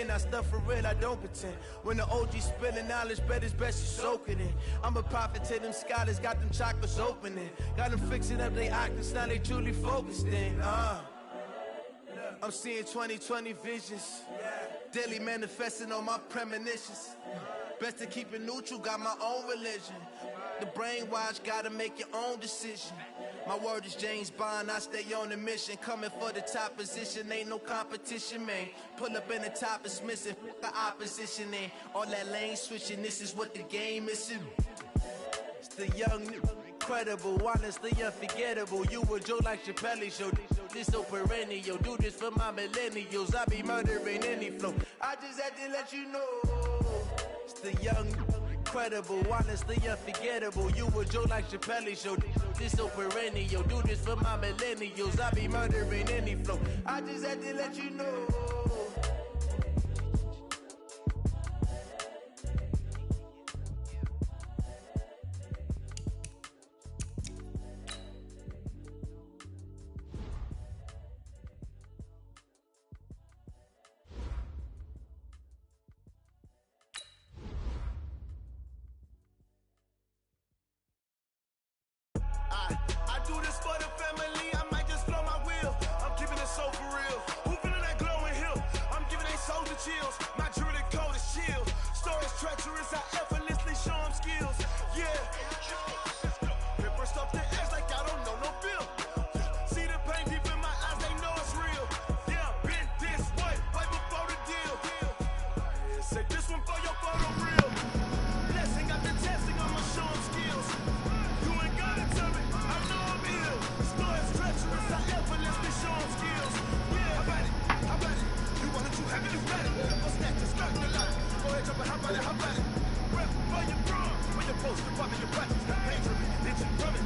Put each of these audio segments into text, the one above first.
in. I stuff for real, I don't pretend. When the OG spilling knowledge, bet it's best you soak it in. I'm a prophet to them scholars, got them chakras opening. Got them fixing up they octaves, now they truly focused in. I'm seeing 2020 visions. Daily manifesting on my premonitions. Best to keep it neutral, got my own religion. The brainwash, gotta make your own decision. My word is James Bond, I stay on the mission. Coming for the top position, ain't no competition, man. Pull up in the top, it's missing, the opposition ain't. All that lane switching, this is what the game is. It's the young, incredible, honestly unforgettable. You a Joe like Chappelle show. This so perennial, do this for my millennials. I be murdering any flow. I just had to let you know. It's the young, incredible, honestly unforgettable. You a Joe like Chappelle show. This so perennial, do this for my millennials. I be murdering any flow. I just had to let you know. I do this for the family, I might just blow my wheel. I'm keeping it so for real. Who feeling that glowing hill? I'm giving they soldier chills. My druidic code is chill. Stories treacherous, I effortlessly show them skills. Yeah. Paper stuff the edge like I don't know no feel. See the pain deep in my eyes, they know it's real. Yeah, been this way, way before the deal. Say this one for your photo real. Blessing after testing, I'ma show them skills. You ain't gotta tell me, I know I'm ill. Stories treacherous, I effortlessly show them skills. Yeah, how about it? How about it? You want it, you have it, you got it. Go snatch it, start the lot. Go ahead, jump it, how about it? How about it? Rep for your drum, when you're posted, popping your practice. Pain driven, did you run it?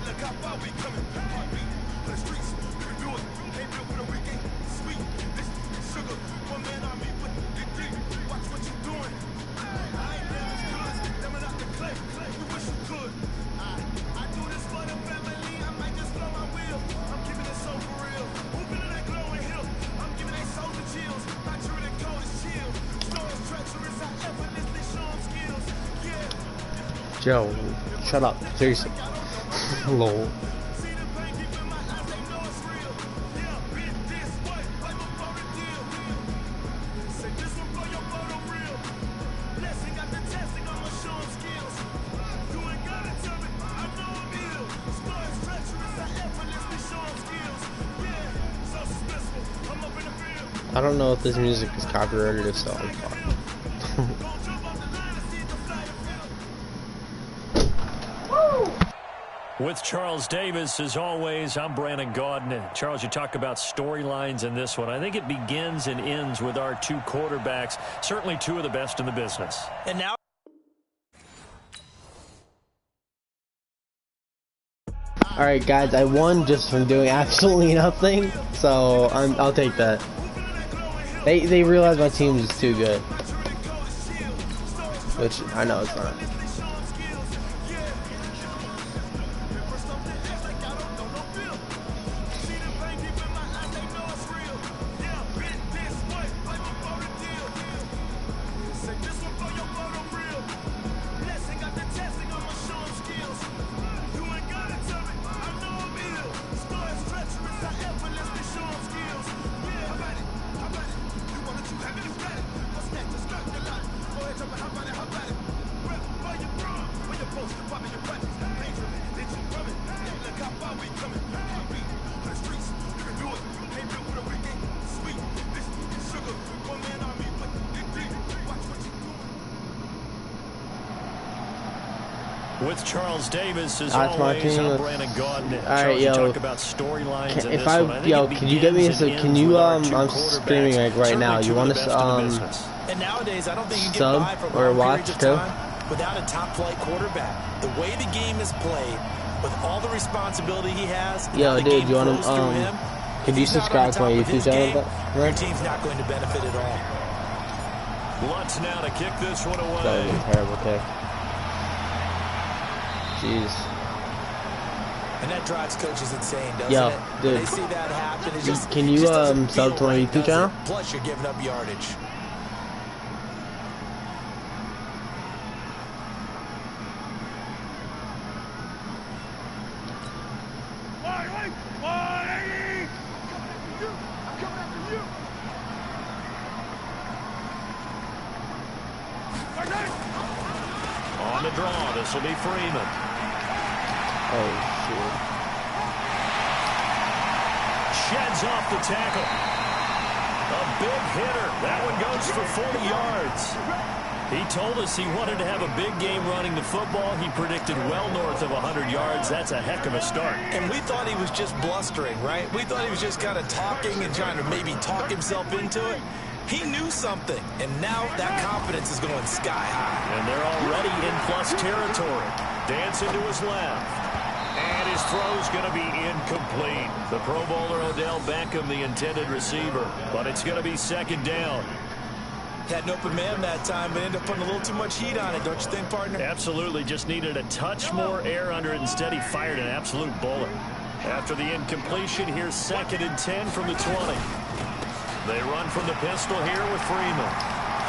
Look how far we coming. Heartbeat for the streets, we can do it. Ain't built for the weekend, sweet. This is sugar, one man on me with the degree. Watch what you doing. I ain't damaged goods, damn it out the clay. You wish you could. I do this for the family, I might just blow my wheel. I'm keeping it so for real. Who feeling that glowing hill? I'm giving they soldier chills. My druidic code is chill. Stories treacherous, I effortlessly show them skills. Yeah. Joe, shut up. Seriously. Lol. See the pain deep in my eyes, they know it's real. Yeah, been this way, way before the deal. Say this one for your photo real. Blessing after testing, I'ma show them skills. You ain't gotta tell me, I know I'm ill. Stories treacherous, I effortlessly show them skills. Yeah, so suspenseful, I'm up in the field. I don't know if this music is copyrighted or so. Don't jump off the line and see the flight of field. With Charles Davis, as always, I'm Brandon Gaudin. Charles, you talk about storylines in this one. I think it begins and ends with our two quarterbacks, certainly two of the best in the business. And now, Alright guys, I won just from doing absolutely nothing, so I'll take that. They realize my team is too good. Which, I know it's not. With Charles Davis, as That's my always, team. I'm Brandon Gaudin. Alright, Charles, you yo. talk about storylines in If this one. I think yo, it can you get me begins a, and can ends you with our two I'm quarterbacks. streaming like right Certainly now. two You of want the to best in the business. and nowadays, I don't think you get Sub by for or long watch periods of too? time without a top-flight quarterback. The way the game is played, with all the responsibility he has, Yo, the dude, game you want flows through him. to If could you he's not subscribe to on my the top of YouTube his channel? game, your team's not going to benefit at all. Lutz now to kick this one That was away. a terrible kick. Jeez. And that drives coaches insane, doesn't Yo, it? dude. When they see that happen, it just Can you just doesn't sub feel to my right, YouTube does it? channel? Plus, you're giving up yardage. On the draw, this will be Freeman. Oh, shit. Sheds off the tackle. A big hitter. That one goes for 40 yards. He told us he wanted to have a big game running the football. He predicted well north of 100 yards. That's a heck of a start. And we thought he was just blustering, right? We thought he was just kind of talking and trying to maybe talk himself into it. He knew something, and now that confidence is going sky high. And they're already in plus territory. Dancing to his left. And his throw's going to be incomplete. The Pro Bowler Odell Beckham, the intended receiver. But it's going to be second down. Had an open man that time, but ended up putting a little too much heat on it, don't you think, partner? Absolutely. Just needed a touch more air under it. Instead, he fired an absolute bullet. After the incompletion, here's 2nd and 10 from the 20. They run from the pistol here with Freeman.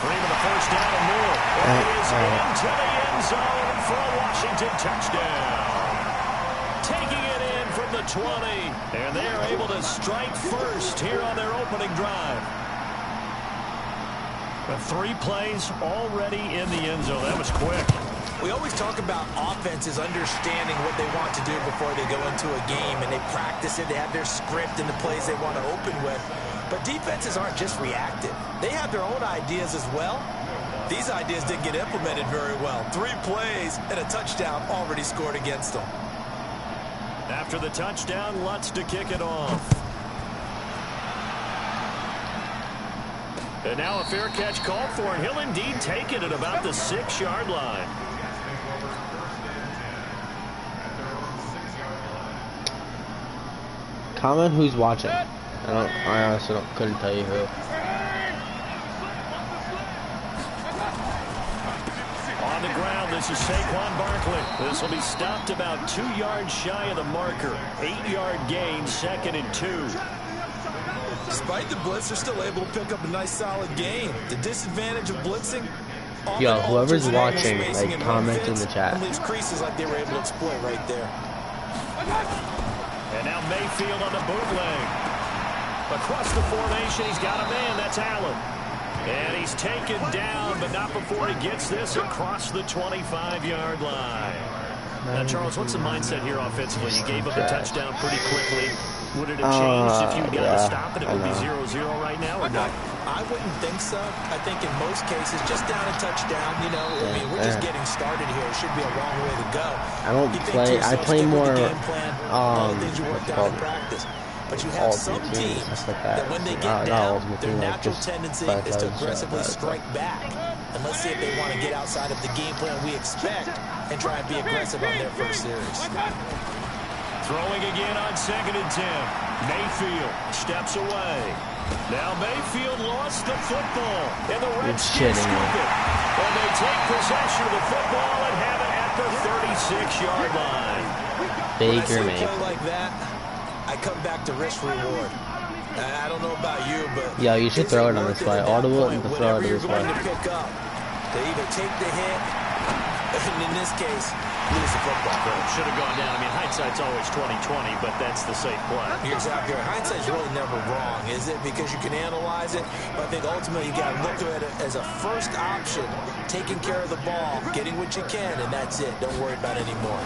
Freeman, the first down and more. It is into the end zone for a Washington touchdown. Taking it in from the 20. And they are able to strike first here on their opening drive. 3 plays already in the end zone. That was quick. We always talk about offenses understanding what they want to do before they go into a game, and they practice it. They have their script and the plays they want to open with. But defenses aren't just reactive. They have their own ideas as well. These ideas didn't get implemented very well. 3 plays and a touchdown already scored against them. After the touchdown, Lutz to kick it off. And now a fair catch called for, and he'll indeed take it at about the 6-yard line. Comment who's watching. I honestly couldn't tell you who. On the ground, this is Saquon Barkley. This will be stopped about 2 yards shy of the marker. 8-yard gain, 2nd and 2. Despite the blitz, they're still able to pick up a nice, solid gain. The disadvantage of blitzing. Yo, whoever's watching, like, comment in the chat. Leaves creases like they were able to exploit right there. And now Mayfield on the bootleg. Across the formation, he's got a man. That's Allen. And he's taken down, but not before he gets this across the 25-yard line. Now, Charles, what's the mindset here offensively? You gave up a touchdown pretty quickly. Would it have changed if you got to stop it? It would be 0-0 right now or not? I wouldn't think so. I think in most cases, just down a touchdown, you know, I mean, we're just getting started here. It should be a long way to go. I play more, practice. But you have some teams that when they get down, their natural tendency is to aggressively strike back. And let's see if they want to get outside of the game plan we expect and try and be aggressive on their first series. Throwing again on 2nd and 10. Mayfield steps away. Now Mayfield lost the football. And the Redskins scoop it. And they take possession of the football and have it at the 36-yard line. Baker Mayfield. Like that, I come back to risk reward. I don't know about you, but yeah, you should throw it on this play. Audible and throw it on this play. They either take the hit, and in this case, lose the football. Should have gone down. I mean, hindsight's always 20/20, but that's the safe play. You're exactly right. Hindsight's really never wrong, is it? Because you can analyze it, but I think ultimately you got to look at it as a first option, taking care of the ball, getting what you can, and that's it. Don't worry about it anymore.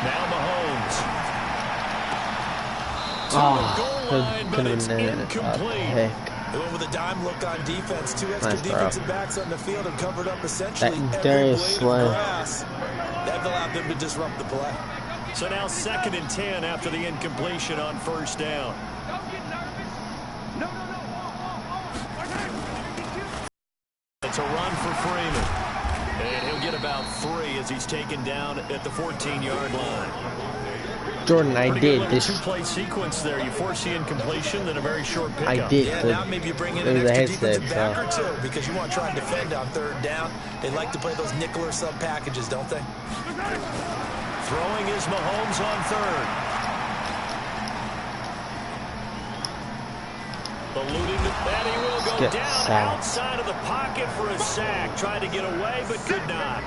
Now Mahomes. Could have been incomplete. They went with a dime look on defense. 2 extra defensive backs on the field and covered up essentially every blade of grass. That allowed them to disrupt the play. So now 2nd and 10 after the incompletion on first down. It's a run for Freeman. And he'll get about 3 as he's taken down at the 14-yard line. Jordan, I did this. 2-play sequence there. You force the incompletion, then a very short pickup. I did. Yeah, now maybe you bring in an extra defensive back or two because you want to try and defend on 3rd down. They like to play those nickel or sub packages, don't they? Throwing is Mahomes on 3rd. Eluding that, he will go down outside of the pocket for a sack. Tried to get away, but could not.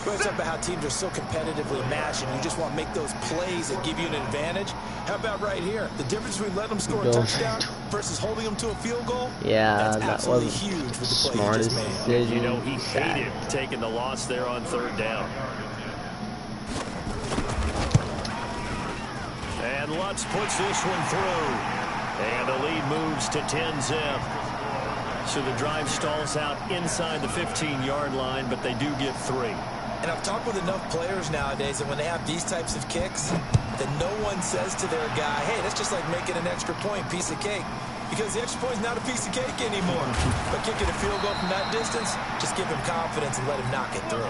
We always talk about how teams are so competitively matched, and you just want to make those plays that give you an advantage. How about right here? The difference between letting them score a touchdown versus holding them to a field goal? Yeah, that's that absolutely was huge with the play smartest he just made. decision. You know, he hated taking the loss there on 3rd down. And Lutz puts this one through. And the lead moves to 10-zip. So the drive stalls out inside the 15-yard line, but they do get 3. And I've talked with enough players nowadays that when they have these types of kicks, that no one says to their guy, hey, that's just like making an extra point, piece of cake. Because the extra point is not a piece of cake anymore. But kicking a field goal from that distance, just give him confidence and let him knock it through.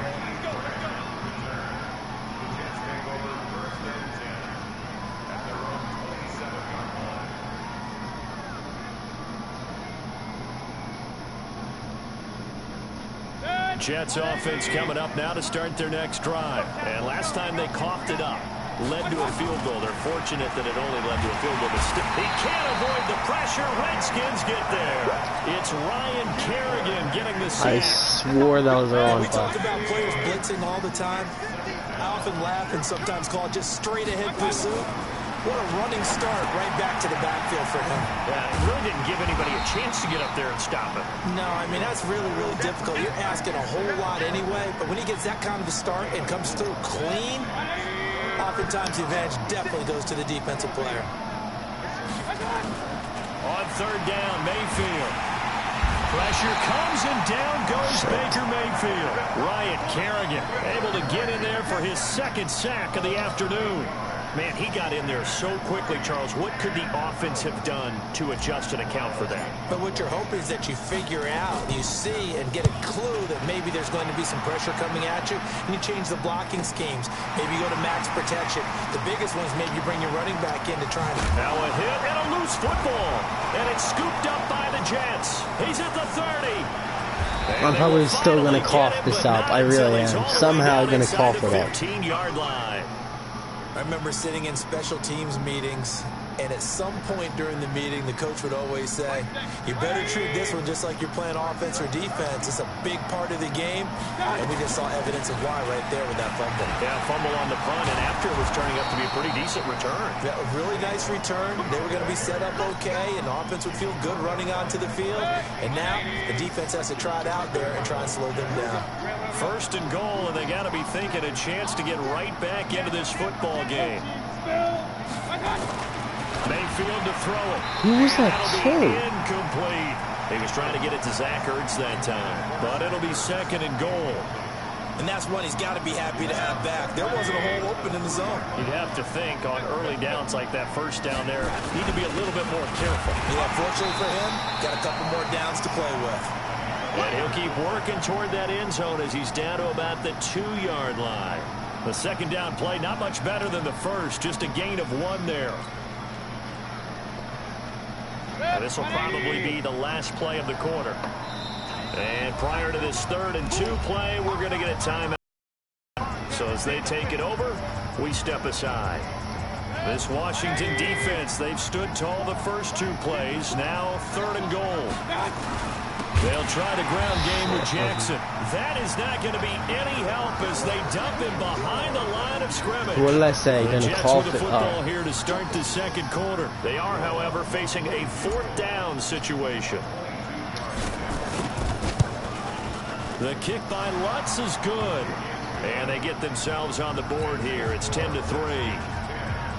Jets offense coming up now to start their next drive. And last time they coughed it up, led to a field goal. They're fortunate that it only led to a field goal, but still, he can't avoid the pressure. Redskins get there. It's Ryan Kerrigan getting the sack. I swore that was the wrong We talk about players blitzing all the time. I often laugh and sometimes call it just straight ahead pursuit. What a running start right back to the backfield for him. Yeah, it really didn't give anybody a chance to get up there and stop him. No, I mean, that's really, really difficult. You're asking a whole lot anyway, but when he gets that kind of a start and comes through clean, oftentimes the advantage definitely goes to the defensive player. On 3rd down, Mayfield. Pressure comes and down goes Baker Mayfield. Ryan Kerrigan able to get in there for his 2nd sack of the afternoon. Man, he got in there so quickly, Charles. What could the offense have done to adjust and account for that? But what you're hoping is that you figure out, you see, and get a clue that maybe there's going to be some pressure coming at you, and you change the blocking schemes. Maybe you go to max protection. The biggest one is maybe you bring your running back in to try and... Now a hit and a loose football. And it's scooped up by the Jets. He's at the 30. I'm probably still going to cough this up. I really am. Somehow going to cough it up. 15-yard line. I remember sitting in special teams meetings, and at some point during the meeting, the coach would always say, you better treat this one just like you're playing offense or defense. It's a big part of the game, and we just saw evidence of why right there with that fumble. Yeah, fumble on the punt, and after it was turning up to be a pretty decent return. Yeah, a really nice return. They were going to be set up okay, and the offense would feel good running onto the field. And now the defense has to try it out there and try and slow them down. 1st and goal, and they got to be thinking a chance to get right back into this football game. Mayfield to throw it. Who was that kid? Incomplete. He was trying to get it to Zach Ertz that time, but it'll be 2nd and goal. And that's one he's got to be happy to have back. There wasn't a hole open in the zone. You'd have to think on early downs like that 1st down there, need to be a little bit more careful. Yeah, fortunately for him, got a couple more downs to play with. And he'll keep working toward that end zone as he's down to about the 2-yard line. The 2nd down play, not much better than the first, just a gain of 1 there. This will probably be the last play of the quarter. And prior to this 3rd and 2 play, we're going to get a timeout. So as they take it over, we step aside. This Washington defense, they've stood tall the first 2 plays. Now 3rd and goal. They'll try the ground game with Jackson. That is not going to be any help as they dump him behind the line of scrimmage. What did I say? The Gonna Jets cough with the it football up. here to start the 2nd quarter. They are, however, facing a 4th down situation. The kick by Lutz is good. And they get themselves on the board here. It's 10-3.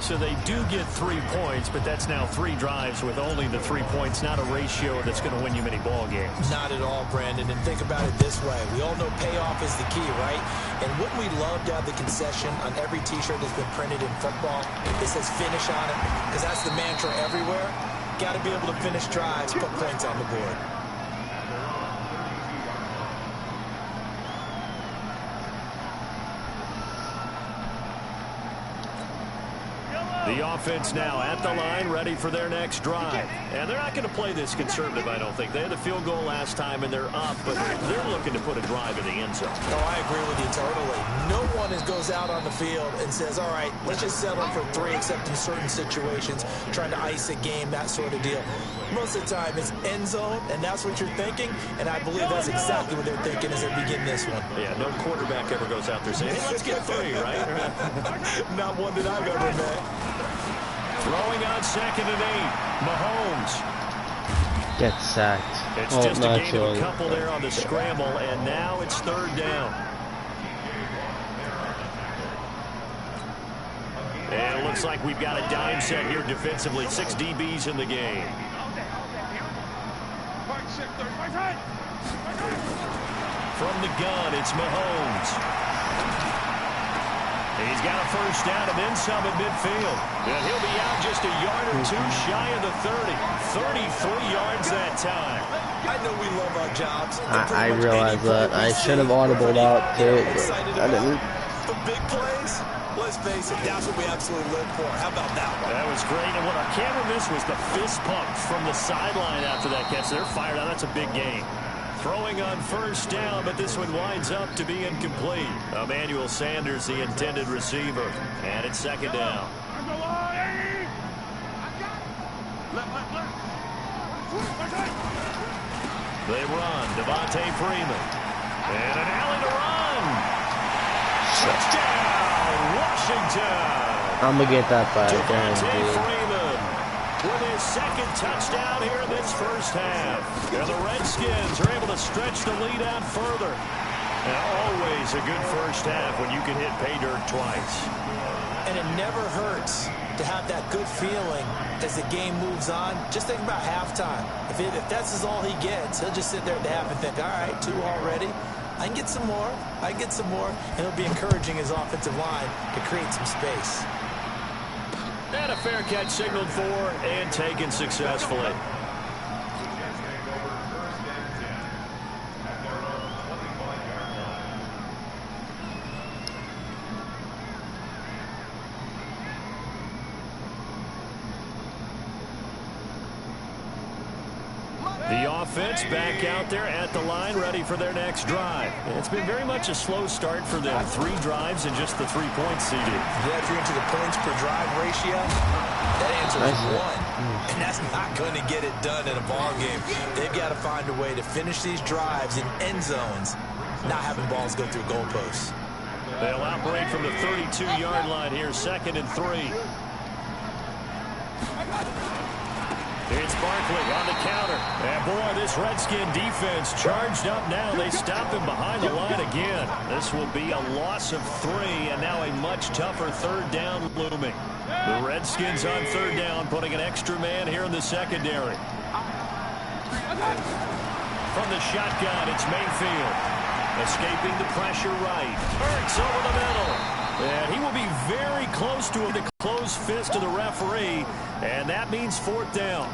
So they do get 3 points, but that's now 3 drives with only the 3 points, not a ratio that's going to win you many ball games. Not at all, Brandon. And think about it this way. We all know payoff is the key, right? And wouldn't we love to have the concession on every T-shirt that's been printed in football that says finish on it? Because that's the mantra everywhere. Got to be able to finish drives, put points on the board. The The offense now at the line, ready for their next drive. And they're not going to play this conservative, I don't think. They had the field goal last time, and they're up, but they're looking to put a drive in the end zone. No, I agree with you totally. No one goes out on the field and says, all right, let's just settle for 3, except in certain situations, trying to ice a game, that sort of deal. Most of the time, it's end zone, and that's what you're thinking, and I believe that's exactly what they're thinking as they begin this one. Yeah, no quarterback ever goes out there saying, hey, let's get 3, right? Not one that I've ever met. Throwing on 2nd and 8, Mahomes. Gets sacked. It's just a gain of a couple there on the scramble, and now it's 3rd down. And it looks like we've got a dime set here defensively. 6 DBs in the game. From the gun, it's Mahomes. He's got a 1st down and then some at midfield. And he'll be out just a yard or 2 shy of the 30. 33 yards that time. I know we love our jobs. I realize that. I should have audibled out too, but I didn't. The big plays, let's face it, that's what we absolutely live for. How about that one? That was great. And what our camera missed was the fist pump from the sideline after that catch. They're fired out. That's a big gain. Throwing on 1st down, but this one winds up to be incomplete. Emmanuel Sanders, the intended receiver. And it's 2nd down. They run. Devontae Freeman. And an alley to run. Touchdown, Washington. I'm going to get that by Devontae Freeman with his 2nd touchdown here in this 1st half. And the Redskins are able to stretch the lead out further. And always a good 1st half when you can hit pay dirt twice. And it never hurts to have that good feeling as the game moves on. Just think about halftime. If that's all he gets, he'll just sit there at the half and think, all right, 2 already. I can get some more. I can get some more. And he'll be encouraging his offensive line to create some space. And a fair catch signaled for and taken successfully. The offense back out there at the line, ready for their next drive. And it's been very much a slow start for them. 3 drives and just the 3 points seeded. Yeah, if you're into the points per drive ratio, that answer is 1. And that's not going to get it done in a ball game. They've got to find a way to finish these drives in end zones, not having balls go through goalposts. They'll operate from the 32-yard line here, 2nd and 3. It's Barkley on the counter. And boy, this Redskin defense charged up now. They stop him behind the line again. This will be a loss of 3, and now a much tougher 3rd down looming. The Redskins on 3rd down, putting an extra man here in the secondary. From the shotgun, it's Mayfield. Escaping the pressure right. Hurts over the middle. And he will be very close to the closed fist of the referee. And that means 4th down.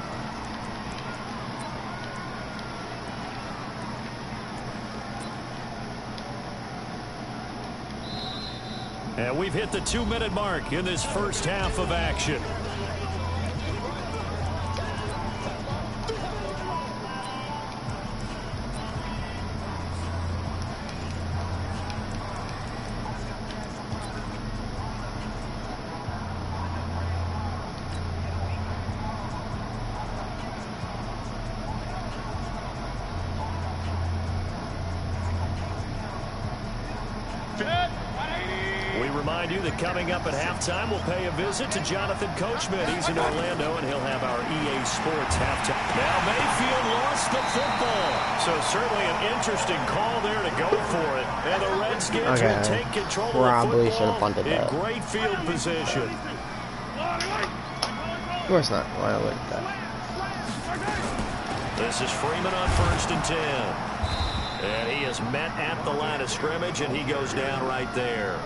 And we've hit the 2-minute mark in this 1st half of action. Coming up at halftime, we'll pay a visit to Jonathan Coachman. He's in Orlando, and he'll have our EA Sports halftime. Now Mayfield lost the football. So certainly an interesting call there to go for it. And the Redskins will take control of the football in great field position. Of course not. Why would that? This is Freeman on 1st and 10. And he is met at the line of scrimmage, and he goes down right there.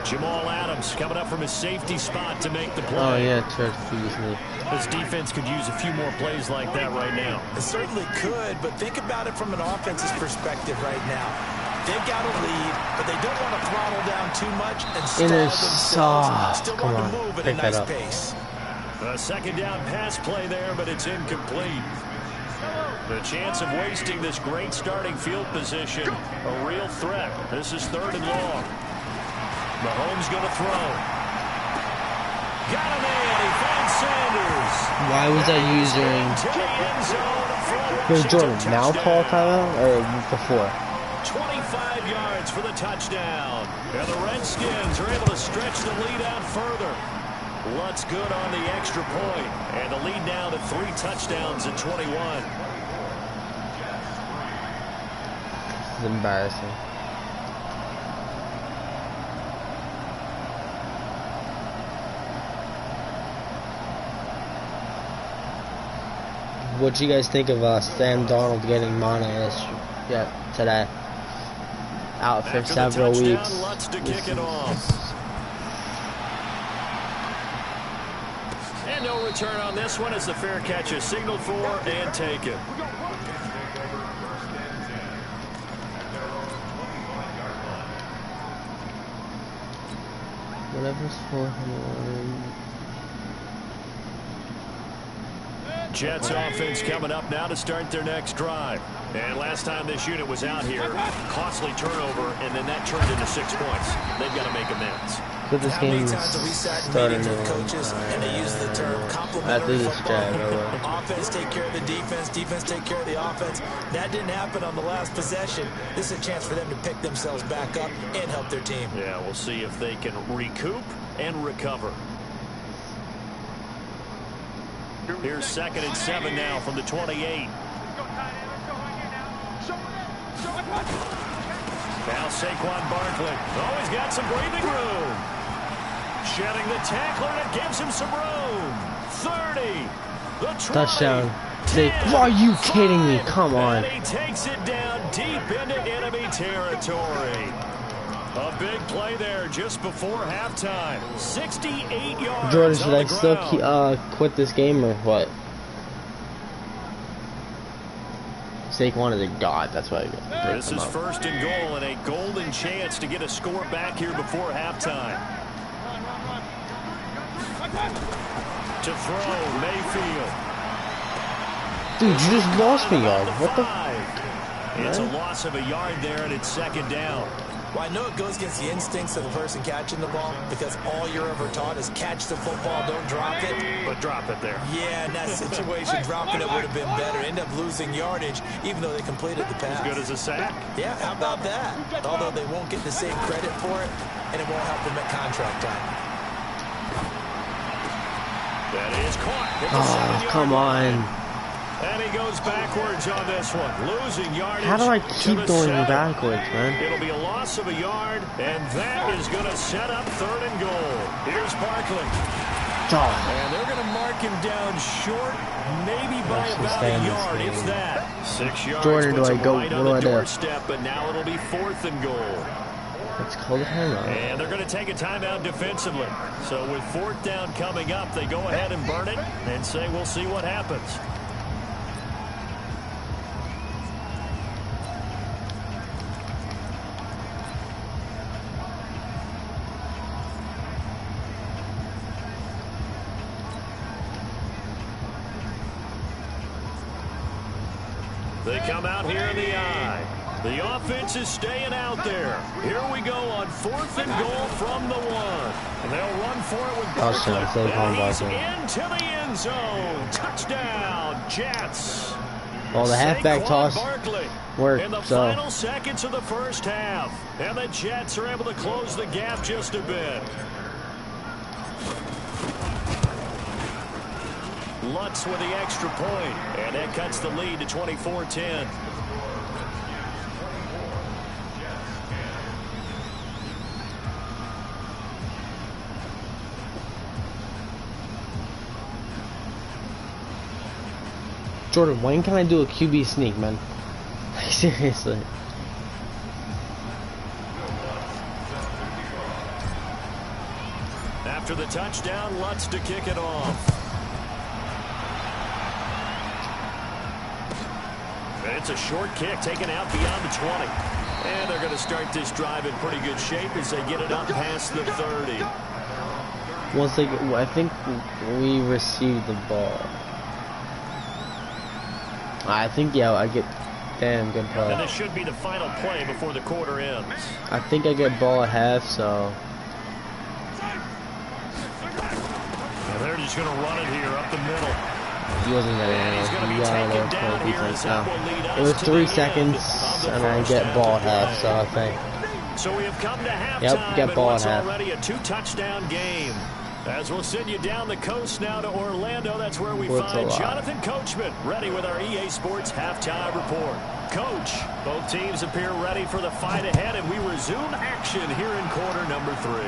Jamal Adams coming up from his safety spot to make the play. Oh, yeah, excuse me. This defense could use a few more plays like that right now. It certainly could, but think about it from an offense's perspective right now. They've got a lead, but they don't want to throttle down too much and stall themselves. Still want to move at a nice pace. A second down pass play there, but it's incomplete. The chance of wasting this great starting field position, a real threat. This is 3rd and long. Mahomes going to throw. Got him in. He finds Sanders. Why was I using... Was Jordan now call timeout or before? 25 yards for the touchdown. And the Redskins are able to stretch the lead out further. Lutz good on the extra point. And the lead now to 3 touchdowns at 21. This is embarrassing. What do you guys think of Sam Darnold getting mono today? Out for several weeks. Lutz to kick it off. And no return on this one as the fair catch is signaled for and taken. Whatever's 400. Jets offense coming up now to start their next drive. And last time this unit was out here, costly turnover, and then that turned into 6 points. They've got to make amends. But this game is starting to coaches, and they use the term complementary football. Offense take care of the defense, defense take care of the offense. That didn't happen on the last possession. This is a chance for them to pick themselves back up and help their team. Yeah, we'll see if they can recoup and recover. Here's 2nd and 7 now from the 28. Now Saquon Barkley. Oh, he's got some breathing room. Shedding the tackler, and it gives him some room. 30. The touchdown. Are you kidding me? Come on. And he takes it down deep into enemy territory. A big play there just before halftime. 68 yards. Jordan, should I still quit this game or what? Saquon is a god. That's why I get. This is 1st and goal and a golden chance to get a score back here before halftime. To throw, Mayfield. Dude, you just lost me, yard. What the? It's a loss of a yard there, and it's 2nd down. Well, I know it goes against the instincts of the person catching the ball because all you're ever taught is catch the football, don't drop it. But drop it there. Yeah, in that situation, dropping it would have been better. End up losing yardage, even though they completed the pass. As good as a sack. Yeah, how about that? Although they won't get the same credit for it, and it won't help them at contract time. That is caught. Oh, come on. And he goes backwards on this one. Losing yardage. How do I keep going backwards, man? It'll be a loss of a yard, and that is going to set up 3rd and goal. Here's Barkley. Oh. And they're going to mark him down short, maybe by about a yard, if that. 6 yards. Jordan, do I go? Right what do I do? Doorstep, but now it'll be 4th and goal. Let's call the timeout. And they're going to take a timeout defensively. So with 4th down coming up, they go ahead and burn it and say we'll see what happens. They come out here in the eye. The offense is staying out there. Here we go on 4th and goal from the 1. And they'll run for it with Barkley. And he's into the end zone. Touchdown, Jets. Well, the halfback toss worked. In the final seconds of the first half. And the Jets are able to close the gap just a bit. Lutz with the extra point, and that cuts the lead to 24-10. Jordan, when can I do a QB sneak, man? Seriously. After the touchdown, Lutz to kick it off. It's a short kick taken out beyond the 20. And they're going to start this drive in pretty good shape as they get it up past the 30. Once they, I think we received the ball. I think, yeah, I get damn good play. And this should be the final play before the quarter ends. I think I get ball at half, so. And they're just going to run it here up the middle. He wasn't that anyway. He got a little play defense now. It was 3 seconds, and I get ball at half, so I think. So we have come to halftime. Yep, get ball at half. Already a 2-touchdown game. As we'll send you down the coast now to Orlando, that's where we find Jonathan Coachman, ready with our EA Sports halftime report. Coach, both teams appear ready for the fight ahead, and we resume action here in quarter number 3.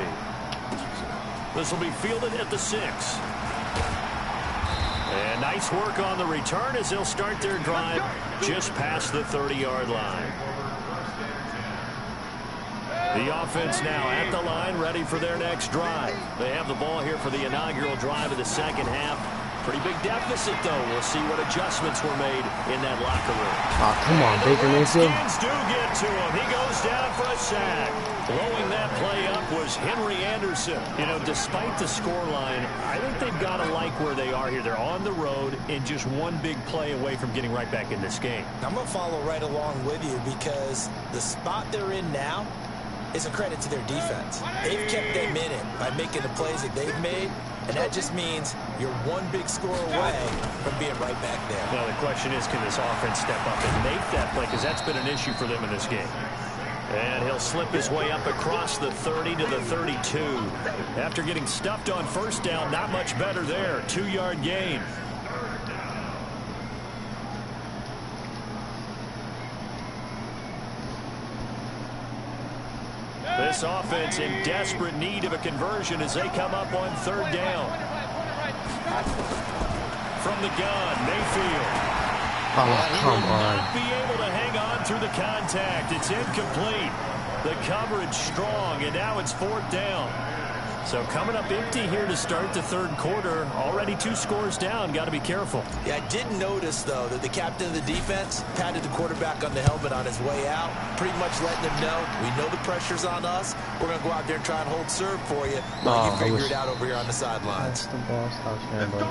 This will be fielded at the 6. And nice work on the return as they'll start their drive just past the 30-yard line. The offense now at the line, ready for their next drive. They have the ball here for the inaugural drive of the second half. Pretty big deficit, though. We'll see what adjustments were made in that locker room. Oh, come on, Baker Mayfield. Do get to him. He goes down for a sack. Blowing that play up was Henry Anderson. You know, despite the scoreline, I think they've got to like where they are here. They're on the road and just one big play away from getting right back in this game. I'm going to follow right along with you because the spot they're in now is a credit to their defense. They've kept them in it by making the plays that they've made, and that just means you're one big score away from being right back there. Now, the question is, can this offense step up and make that play? Because that's been an issue for them in this game. And he'll slip his way up across the 30 to the 32. After getting stuffed on first down, not much better there. 2-yard gain. This offense in desperate need of a conversion as they come up on 3rd down. From the gun, Mayfield. Oh, come on. Not be able to hang on through the contact. It's incomplete. The coverage strong, and now it's 4th down. So coming up empty here to start the 3rd quarter. Already 2 scores down. Got to be careful. Yeah, I did notice, though, that the captain of the defense patted the quarterback on the helmet on his way out, pretty much letting him know, we know the pressure's on us. We're going to go out there and try and hold serve for you. Well, you figure it out over here on the sidelines. That's the ball. Stop scrambling.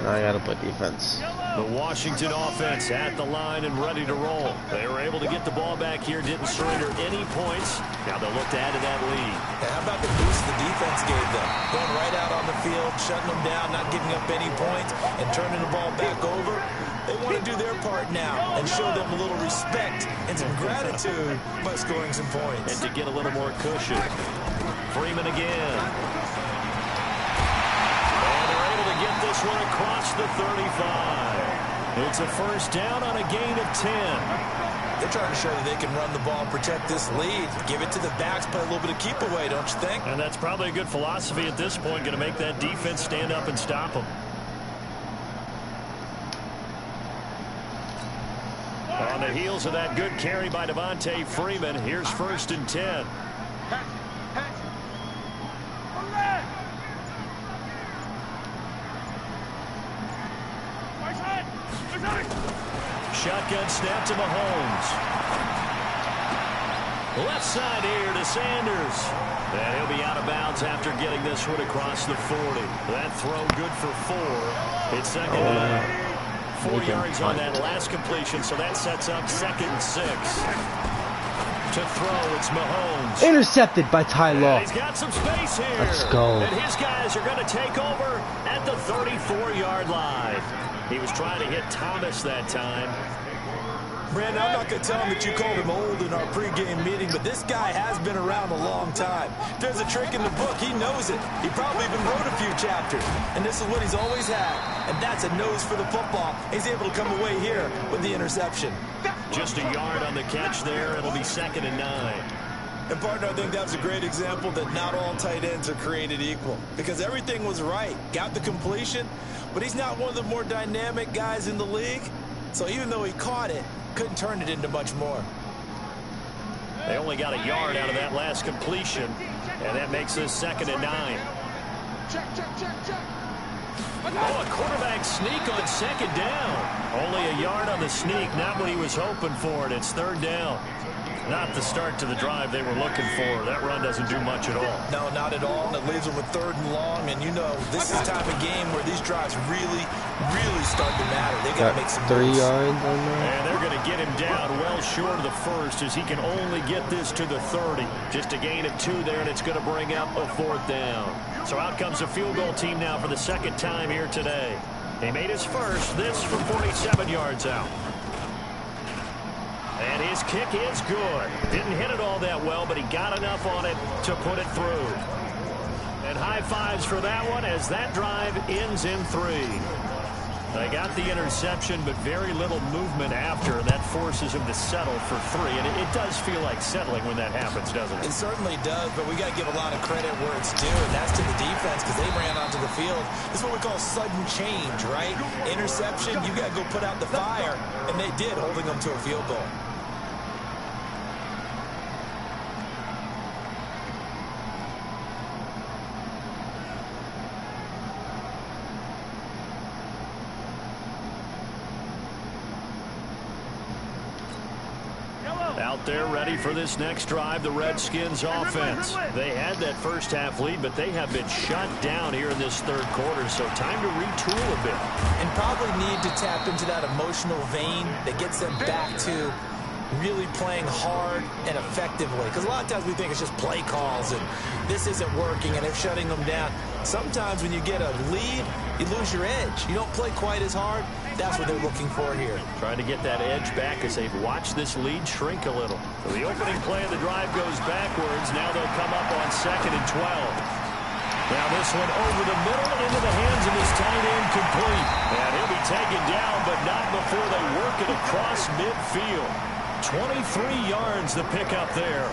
I got to put defense. The Washington offense at the line and ready to roll. They were able to get the ball back here, didn't surrender any points. Now they'll look to add to that lead. And how about the boost the defense gave them? Going right out on the field, shutting them down, not giving up any points, and turning the ball back over. They want to do their part now and show them a little respect and some gratitude by scoring some points. And to get a little more cushion. Freeman again. Get this one across the 35. It's a first down on a gain of 10. They're trying to show that they can run the ball and protect this lead. Give it to the backs, play a little bit of keep away, don't you think? And that's probably a good philosophy at this point, going to make that defense stand up and stop them. On the heels of that good carry by Devontae Freeman, here's 1st and 10. Shotgun snap to Mahomes. Left side here to Sanders. And he'll be out of bounds after getting this one across the 40. That throw good for 4. It's 2nd down. 4 yards on that last completion, so that sets up 2nd and 6. To throw, it's Mahomes. Intercepted by Ty Law. He's got some space here. Let's go. And his guys are going to take over at the 34-yard line. He was trying to hit Thomas that time. Brandon, I'm not going to tell him that you called him old in our pregame meeting, but this guy has been around a long time. If there's a trick in the book, he knows it. He probably even wrote a few chapters. And this is what he's always had. And that's a nose for the football. He's able to come away here with the interception. Just a yard on the catch there. It'll be 2nd and 9. And, partner, I think that was a great example that not all tight ends are created equal. Because everything was right. Got the completion, but he's not one of the more dynamic guys in the league. So even though he caught it, couldn't turn it into much more. They only got a yard out of that last completion, and that makes this 2nd and 9. Oh, a quarterback sneak on second down. Only a yard on the sneak, not what he was hoping for, and it's third down. Not the start to the drive they were looking for. That run doesn't do much at all. No, not at all, and it leaves them with third and long, and you know this is the time of game where these drives really start to matter. They got to make some 3 moves. yards on that. And they're going to get him down well short of the first as he can only get this to the 30. Just a gain of 2 there, and it's going to bring up a fourth down. So out comes the field goal team now for the second time here today. He made his first, this from 47 yards out. And his kick is good. Didn't hit it all that well, but he got enough on it to put it through. And high fives for that one as that drive ends in 3. They got the interception, but very little movement after, and that forces him to settle for 3. And it does feel like settling when that happens, doesn't it? It certainly does, but we got to give a lot of credit where it's due, and that's to the defense because they ran onto the field. This is what we call sudden change, right? Interception, you got to go put out the fire, and they did, holding them to a field goal. Out there ready for this next drive, the Redskins offense. They had that first half lead, but they have been shut down here in this third quarter, so time to retool a bit. And probably need to tap into that emotional vein that gets them back to really playing hard and effectively. Because a lot of times we think it's just play calls and this isn't working and they're shutting them down. Sometimes when you get a lead, you lose your edge. You don't play quite as hard. That's what they're looking for here. Trying to get that edge back as they've watched this lead shrink a little. So the opening play of the drive goes backwards. Now they'll come up on 2nd and 12. Now this one over the middle into the hands of his tight end complete. And he'll be taken down, but not before they work it across midfield. 23 yards the pickup there.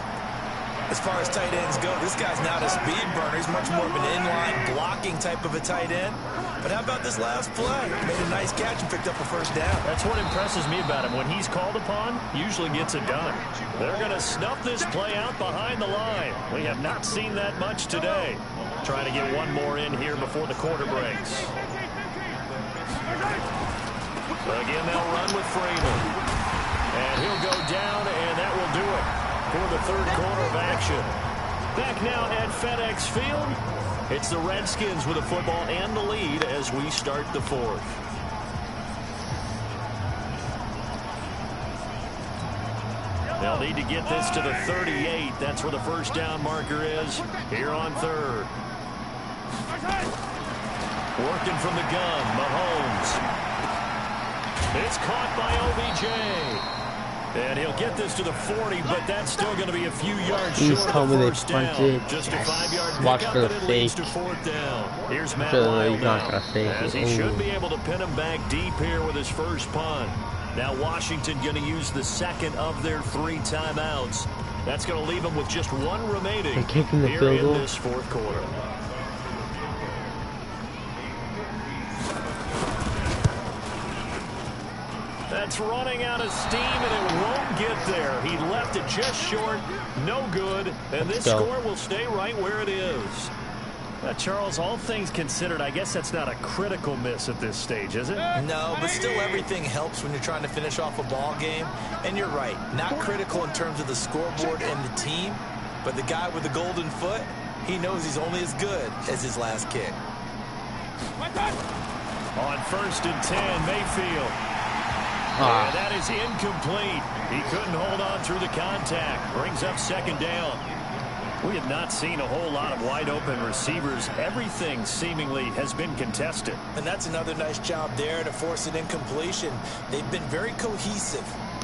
As far as tight ends go, this guy's not a speed burner. He's much more of an inline blocking type of a tight end. But how about this last play? Made a nice catch and picked up a first down. That's what impresses me about him. When he's called upon, usually gets it done. They're going to snuff this play out behind the line. We have not seen that much today. Trying to get one more in here before the quarter breaks. Again, they'll run with Freeman. And he'll go down, and that will do it for the third quarter of action. Back now at FedEx Field. It's the Redskins with a football and the lead as we start the fourth. They'll need to get this to the 38. That's where the first down marker is here on third. Working from the gun, Mahomes. It's caught by OBJ. And he'll get this to the 40, but that's still going to be a few yards short of first down. Just a 5-yard Watch pickup, for and the it leads fake. to fourth down. Here's Matt He's Lyle not now, gonna fake as it. he should be able to pin him back deep here with his first punt. Now Washington going to use the second of their 3 timeouts. That's going to leave them with just 1 remaining They're kicking the here field in goal. this fourth quarter. That's running out of steam, and it won't get there. He left it just short. No good. And this score will stay right where it is. Charles, all things considered, I guess that's not a critical miss at this stage, is it? No, but still everything helps when you're trying to finish off a ball game. And you're right, not critical in terms of the scoreboard and the team, but the guy with the golden foot, he knows he's only as good as his last kick. On 1st and 10, Mayfield. And that is incomplete. He couldn't hold on through the contact. Brings up 2nd down. We have not seen a whole lot of wide-open receivers. Everything seemingly has been contested. And that's another nice job there to force an incompletion. They've been very cohesive,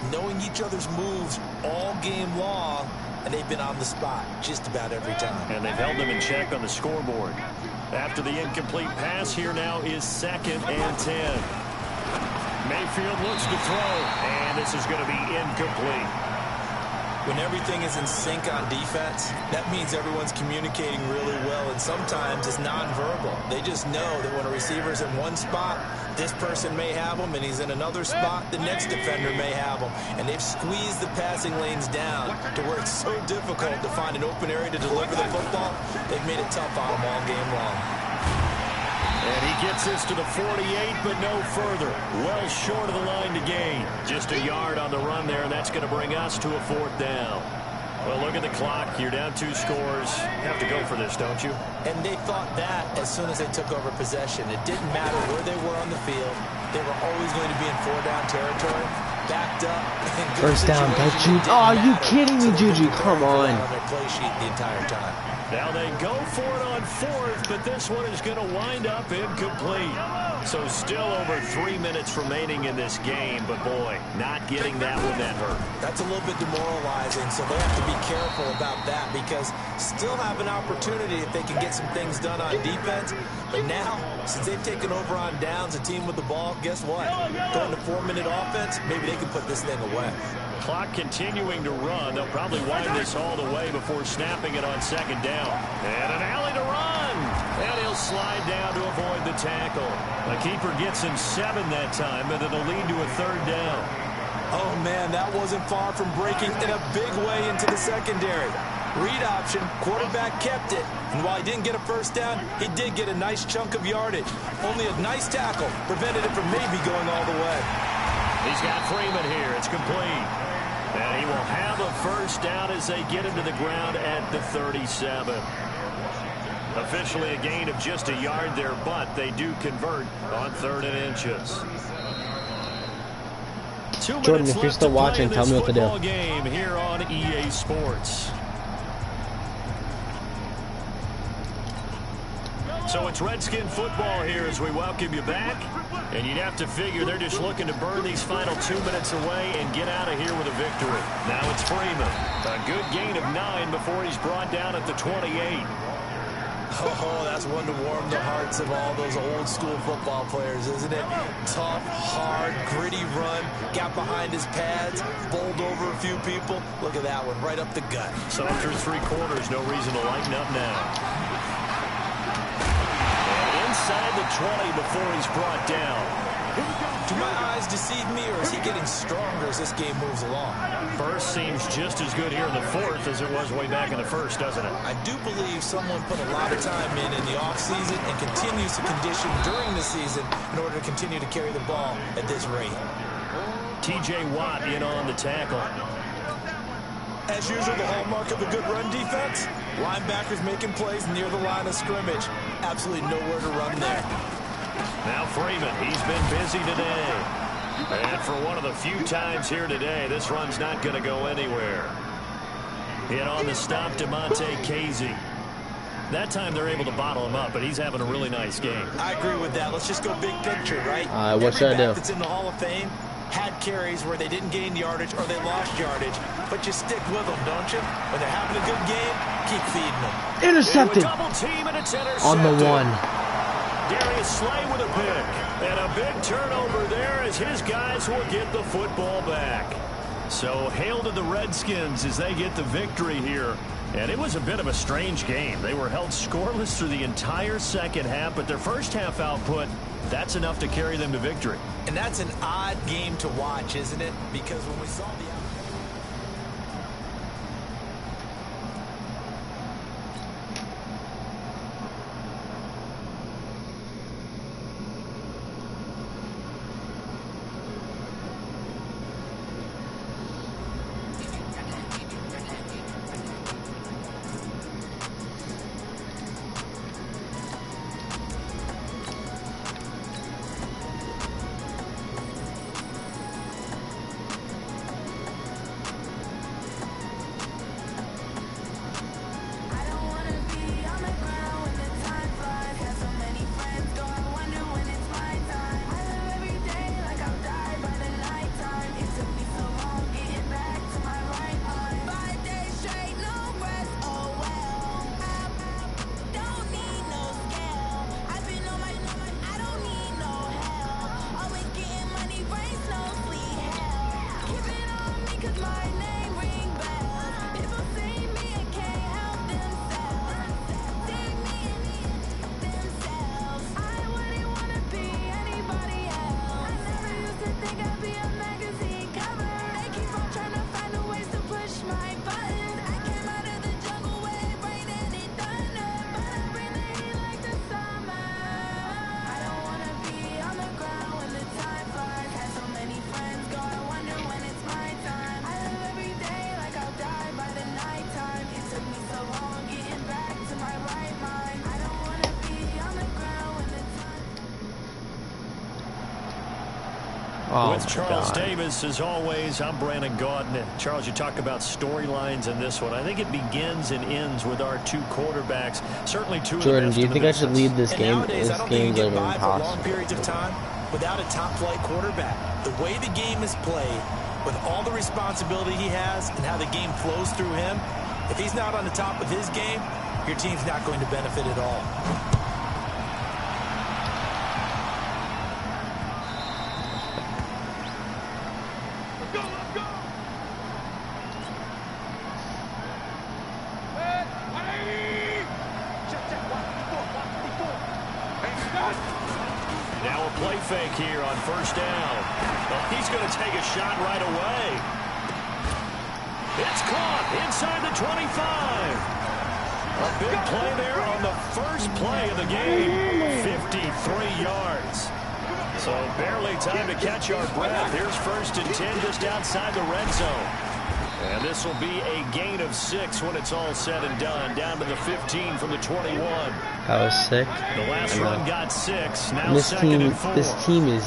knowing each other's moves all game long, and they've been on the spot just about every time. And they've held them in check on the scoreboard. After the incomplete pass, here now is 2nd and 10. Mayfield looks to throw, and this is going to be incomplete. When everything is in sync on defense, that means everyone's communicating really well, and sometimes it's nonverbal. They just know that when a receiver's in one spot, this person may have him, and he's in another spot, the next defender may have him. And they've squeezed the passing lanes down to where it's so difficult to find an open area to deliver the football. They've made it tough on them all game long. And he gets this to the 48, but no further. Well short of the line to gain. Just a yard on the run there, and that's going to bring us to a 4th down. Well, look at the clock. You're down 2 scores. Have to go for this, don't you? And they thought that as soon as they took over possession. It didn't matter where they were on the field. They were always going to be in 4-down territory. Backed up. First down, that's Juju. Oh, are you kidding me, Juju? Come on. On their play sheet the entire time. Now they go for it on 4th, but this one is going to wind up incomplete. So still over 3 minutes remaining in this game, but boy, not getting that one that hurt. That's a little bit demoralizing, so they have to be careful about that because still have an opportunity if they can get some things done on defense. But now, since they've taken over on downs, a team with the ball, guess what? Going to 4-minute offense, maybe they can put this thing away. Clock continuing to run. They'll probably wind this all the way before snapping it on 2nd down. And an alley to run. And he'll slide down to avoid the tackle. The keeper gets him 7 that time, but it'll lead to a 3rd down. Oh, man, that wasn't far from breaking in a big way into the secondary. Read option, quarterback kept it. And while he didn't get a 1st down, he did get a nice chunk of yardage. Only a nice tackle prevented it from maybe going all the way. He's got Freeman here. It's complete. And he will have a 1st down as they get him to the ground at the 37. Officially a gain of just a yard there, but they do convert on 3rd and inches. Jordan, if you're still watching, tell me what to do. Game here on EA Sports. So it's Redskin football here as we welcome you back. And you'd have to figure they're just looking to burn these final 2 minutes away and get out of here with a victory. Now it's Freeman. A good gain of 9 before he's brought down at the 28. Oh, that's one to warm the hearts of all those old school football players, isn't it? Tough, hard, gritty run, got behind his pads, bowled over a few people. Look at that one, right up the gut. So after 3 quarters, no reason to lighten up now. Inside the 20 before he's brought down. Do my eyes deceive me, or is he getting stronger as this game moves along? First seems just as good here in the 4th as it was way back in the 1st, doesn't it? I do believe someone put a lot of time in the offseason and continues to condition during the season in order to continue to carry the ball at this rate. T.J. Watt in on the tackle. As usual, the hallmark of a good run defense, linebackers making plays near the line of scrimmage. Absolutely nowhere to run there. Now Freeman, he's been busy today. And for one of the few times here today, this run's not going to go anywhere. Hit on the stop to Monte Casey. That time they're able to bottle him up, but he's having a really nice game. I agree with that. Let's just go big picture, right? What should I do? That's in the Hall of Fame had carries where they didn't gain yardage or they lost yardage, but you stick with them, don't you? When they're having a good game, keep feeding them. Intercepted. Double team and it's intercepted. On the 1. Darius Slay with a pick. And a big turnover there as his guys will get the football back. So hail to the Redskins as they get the victory here. And it was a bit of a strange game. They were held scoreless through the entire 2nd half, but their first half output, that's enough to carry them to victory. And that's an odd game to watch, isn't it? Because when we saw the Oh, With Charles God. Davis, as always, I'm Brandon Gaudin. Charles, you talk about storylines in this one. I think it begins and ends with our two quarterbacks. Certainly two Jordan, of the best do you in the think I should business. lead this And game? nowadays, I This don't think game's you like get by for long impossible. periods of time without a top-flight quarterback. The way the game is played, with all the responsibility he has and how the game flows through him, if he's not on the top of his game, your team's not going to benefit at all. Now a play fake here on first down. Oh, he's going to take a shot right away. It's caught inside the 25. A big play there on the first play of the game. 53 yards. So barely time to catch our breath. Here's first and 10 just outside the red zone. And this will be a gain of 6 when it's all said and done. Down to the 15 from the 21. That was sick. The last run got 6. Now This second and 4. team is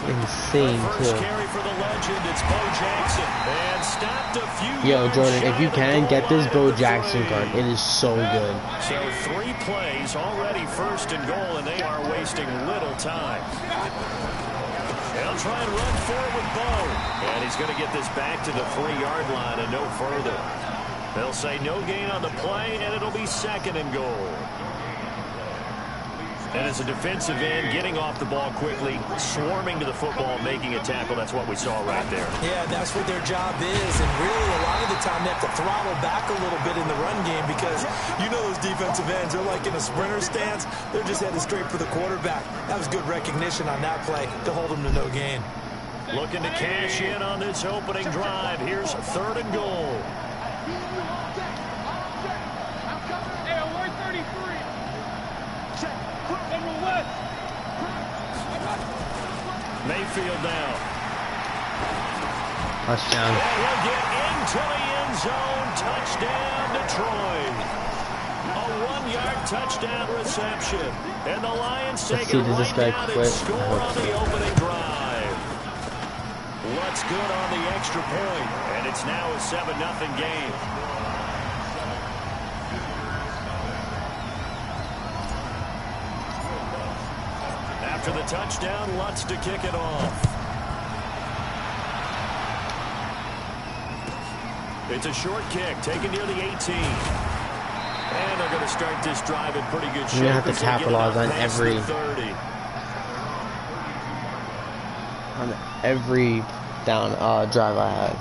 insane First too. carry for the legend. It's Bo Jackson. And stopped a few Yo, yards Jordan, shy if you of the can goal get this line Bo at the Jackson 3. gun, it is so good. So 3 plays already first and goal, and they are wasting little time. They'll try and run forward with Bo. And he's going to get this back to the 3-yard line and no further. They'll say no gain on the play, and it'll be second and goal. And as a defensive end, getting off the ball quickly, swarming to the football, making a tackle. That's what we saw right there. Yeah, that's what their job is. And really, a lot of the time, they have to throttle back a little bit in the run game because you know those defensive ends, they're like in a sprinter stance. They're just headed straight for the quarterback. That was good recognition on that play to hold them to no gain. Looking to cash in on this opening drive. Here's third and goal. Mayfield now. Touchdown. And he'll get into the end zone. Touchdown, Detroit. A 1-yard touchdown reception. And the Lions take it Does this right guy down and quit? score I hope on the so. opening drive. Looks good on the extra point. And it's now a 7-0 game. After the touchdown, Lutz to kick it off. It's a short kick, taken near the 18. And they're going to start this drive in pretty good shape. You're going to have to as they get it capitalize up on past every... the 30. on every down drive I had.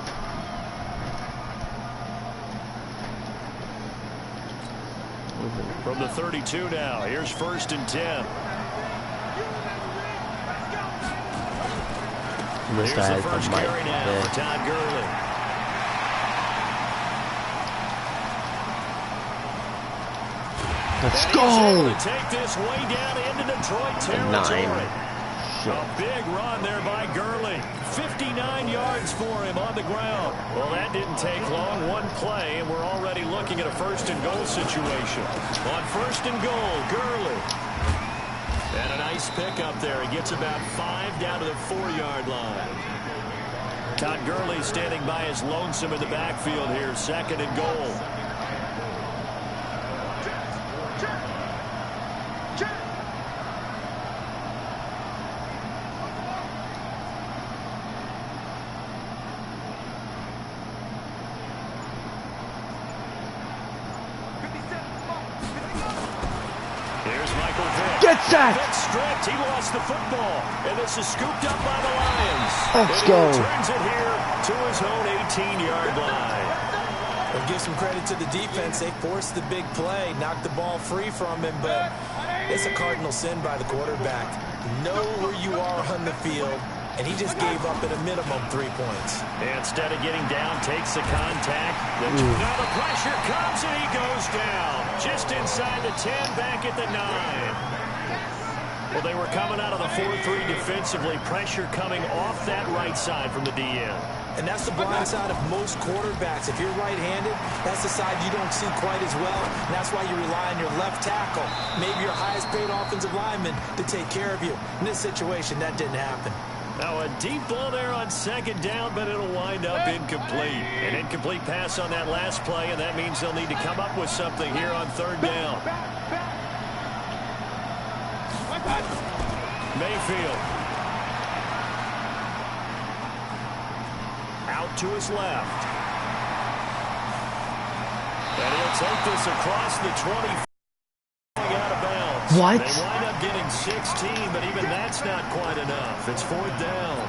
From the 32 now, here's first and 10. This Here's guy the has first the mic. carry now for Yeah. Todd Gurley. Let's And he's able go! to take this way down into Detroit territory. 9. A big run there by Gurley. 59 yards for him on the ground. Well, that didn't take long. One play, and we're already looking at a first and goal situation. On first and goal, Gurley. And a nice pickup there. He gets about 5 down to the 4-yard line. Todd Gurley standing by his lonesome in the backfield here. Second and goal. Get sacked! Vic stripped. He lost the football. And this is scooped up by the Lions. Let's and go. He returns it here to his own 18-yard line. We'll give some credit to the defense. They forced the big play, knocked the ball free from him, but it's a cardinal sin by the quarterback. Know where you are on the field, and he just gave up at a minimum 3 points. Instead of getting down, takes the contact. Now the pressure comes, and he goes down. Just inside the 10, back at the 9. Well, they were coming out of the 4-3 defensively. Pressure coming off that right side from the DN. And that's the blind side of most quarterbacks. If you're right-handed, that's the side you don't see quite as well. And that's why you rely on your left tackle, maybe your highest-paid offensive lineman, to take care of you. In this situation, that didn't happen. Now a deep ball there on second down, but it'll wind up incomplete. An incomplete pass on that last play, and that means they'll need to come up with something here on third down. Mayfield. Out to his left. And he'll take this across the 20. Out of bounds. What? They wind up getting 16, but even that's not quite enough. It's fourth down.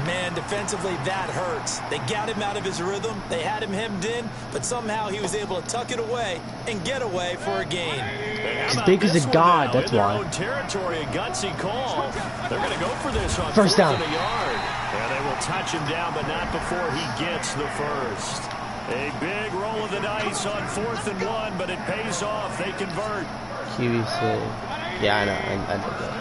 Man, defensively, that hurts. They got him out of his rhythm. They had him hemmed in, but somehow he was able to tuck it away and get away for a gain. As big as a god, that's why. In their own territory, a gutsy call. They're going to go for this on first down. A yard. And they will touch him down, but not before he gets the first. A big roll of the dice on 4th and 1, but it pays off. They convert. QVC. Yeah, I know. I know that.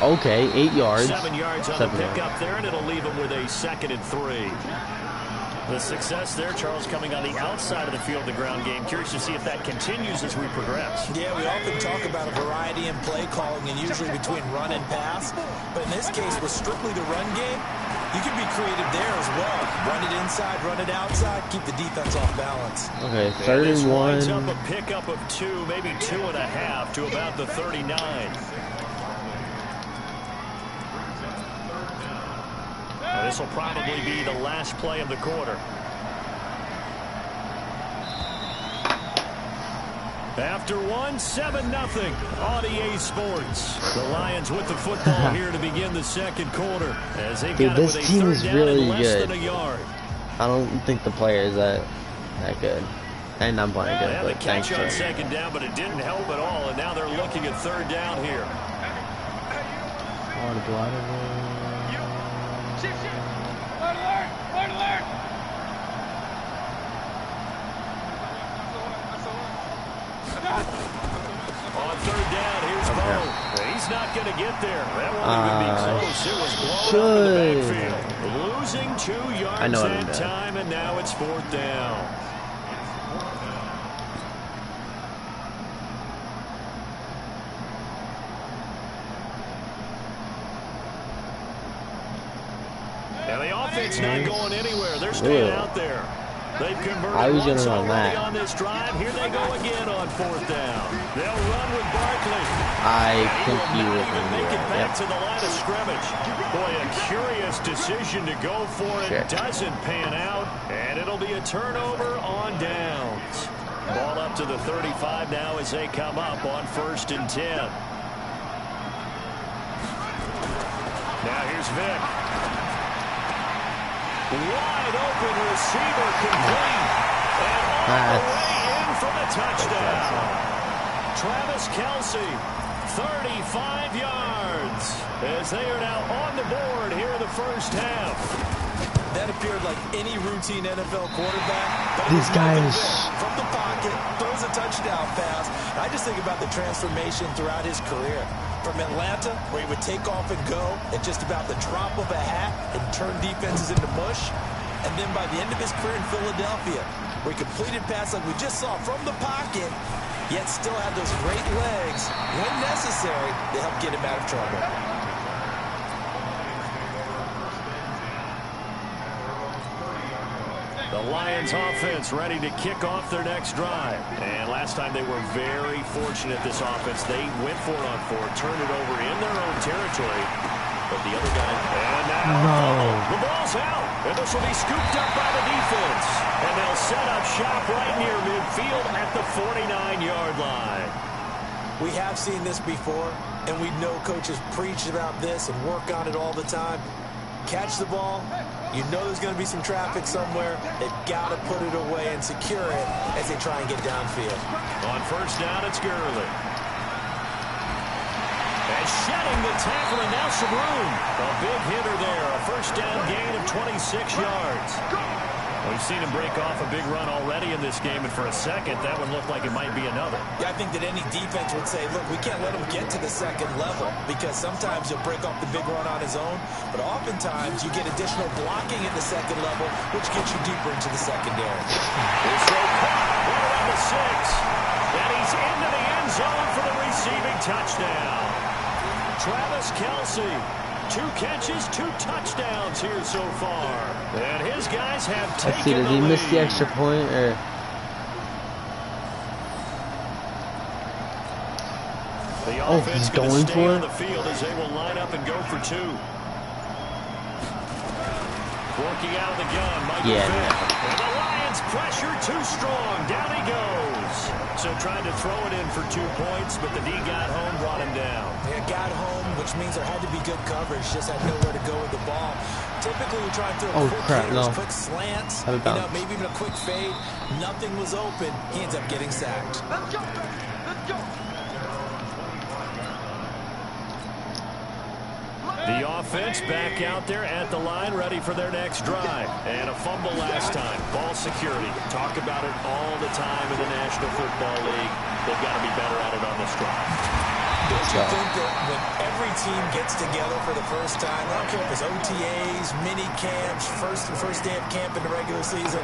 Okay, 8 yards. 7 yards on the pickup there, and it'll leave him with a 2nd and 3. The success there, Charles, coming on the outside of the field, the ground game. Curious to see if that continues as we progress. Yeah, we often talk about a variety in play calling and usually between run and pass. But in this case, with strictly the run game, you can be creative there as well. Run it inside, run it outside, keep the defense off balance. Okay, 3rd and 1. This winds up a pickup of 2, maybe 2.5 to about the 39. This will probably be the last play of the quarter. After 1, 7-0 on EA Sports. The Lions with the football here to begin the second quarter. As they've got this it with a team third is down really and less good. than a yard. I don't think the player is that good. And I'm playing good, They had the but catch thanks, on Jerry. second down, but it didn't help at all. And now they're looking at third down here. Oh, the blood of On third down, here's Bo. He's not going to get there. That won't even be close. It was blown up in the backfield. Losing 2 yards that time, and now it's 4th down. And the offense not going anywhere. They're staying out there. They've converted once already on this drive. Here they go again on 4th down. They'll run with Barkley. I think he will make it back to the line of scrimmage. Boy, a curious decision to go for it. Doesn't pan out, and it'll be a turnover on downs. Ball up to the 35 now as they come up on 1st and 10. Now here's Vic. Wide open receiver complete. And all the way in for the touchdown. Travis Kelce, 35 yards. As they are now on the board here in the first half. That appeared like any routine NFL quarterback. These guys. From the pocket, throws a touchdown pass. I just think about the transformation throughout his career. From Atlanta, where he would take off and go at just about the drop of a hat and turn defenses into mush. And then by the end of his career in Philadelphia, where he completed passes like we just saw from the pocket, yet still had those great legs, when necessary, to help get him out of trouble. The Lions offense ready to kick off their next drive. And last time they were very fortunate, this offense. They went for it on 4, turned it over in their own territory. But the other guy, and now the ball's out. And this will be scooped up by the defense. And they'll set up shop right near midfield at the 49-yard line. We have seen this before, and we know coaches preach about this and work on it all the time. Catch the ball. You know there's going to be some traffic somewhere. They've got to put it away and secure it as they try and get downfield. On 1st down, it's Gurley. And shedding the tackle, and now some room. A big hitter there. A 1st down gain of 26 yards. We've seen him break off a big run already in this game, and for a second, that one looked like it might be another. Yeah, I think that any defense would say, look, we can't let him get to the second level because sometimes he'll break off the big run on his own, but oftentimes you get additional blocking at the second level, which gets you deeper into the secondary. Here's Joe Clark, right around the 6, and he's into the end zone for the receiving touchdown. Travis Kelce. 2 catches, 2 touchdowns here so far. And his guys have taken Let's see, did he miss the extra point or? The he's going for it. On the field as they will line up and go for 2. Working out of the gun, Michael Vick. And the Lions pressure too strong. Down he goes. So trying to throw it in for 2 points, but the D got home, brought him down. Yeah, got home, which means there had to be good coverage. Just had nowhere to go with the ball. Typically, we try and throw quick slants, maybe even a quick fade. Nothing was open. He ends up getting sacked. Let's go. Let's go. The offense back out there at the line, ready for their next drive. And a fumble last time. Ball security. Talk about it all the time in the National Football League. They've got to be better at it on this drive. Don't you think that when every team gets together for the first time, I don't care if it's OTAs, mini camps, first day of camp in the regular season,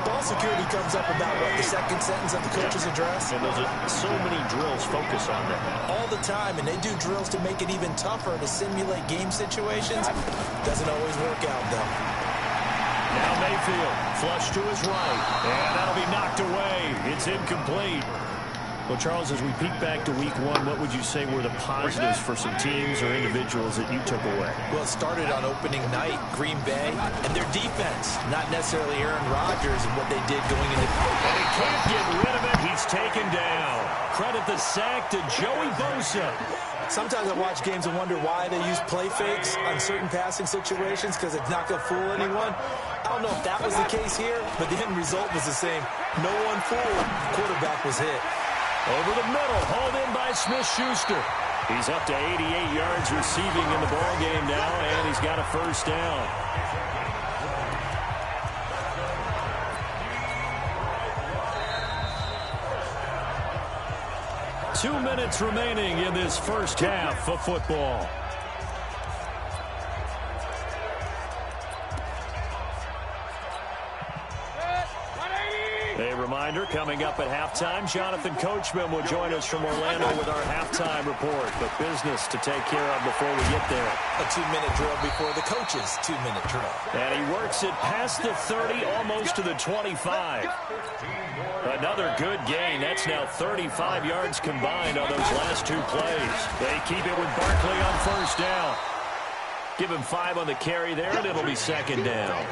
ball security comes up about, what, the second sentence of the coach's address? And those are so many drills focus on that. All the time, and they do drills to make it even tougher to simulate game situations. Doesn't always work out, though. Now Mayfield, flush to his right, and that'll be knocked away. It's incomplete. Well, Charles, as we peek back to week 1, what would you say were the positives for some teams or individuals that you took away? Well, it started on opening night, Green Bay, and their defense, not necessarily Aaron Rodgers and what they did going into. And he can't get rid of it. He's taken down. Credit the sack to Joey Bosa. Sometimes I watch games and wonder why they use play fakes on certain passing situations because it's not going to fool anyone. I don't know if that was the case here, but the end result was the same. No one fooled. Quarterback was hit. Over the middle, hauled in by Smith-Schuster. He's up to 88 yards receiving in the ballgame now, and he's got a first down. Two minutes remaining in this first half of football. A reminder, coming up at halftime, Jonathan Coachman will join us from Orlando with our halftime report. But business to take care of before we get there. A 2-minute drill before the coach's 2-minute drill. And he works it past the 30, almost to the 25. Another good gain. That's now 35 yards combined on those last 2 plays. They keep it with Barkley on first down. Give him 5 on the carry there, and it'll be second down.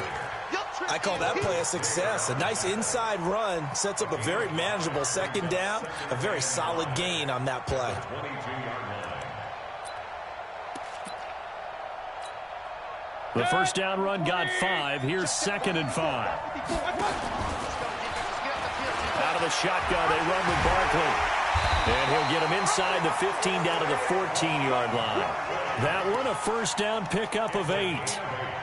I call that play a success. A nice inside run sets up a very manageable second down. A very solid gain on that play. The first down run got 5. Here's 2nd and 5. Out of the shotgun, they run with Barkley. And he'll get him inside the 15 down to the 14-yard line. That one, a first down pickup of 8.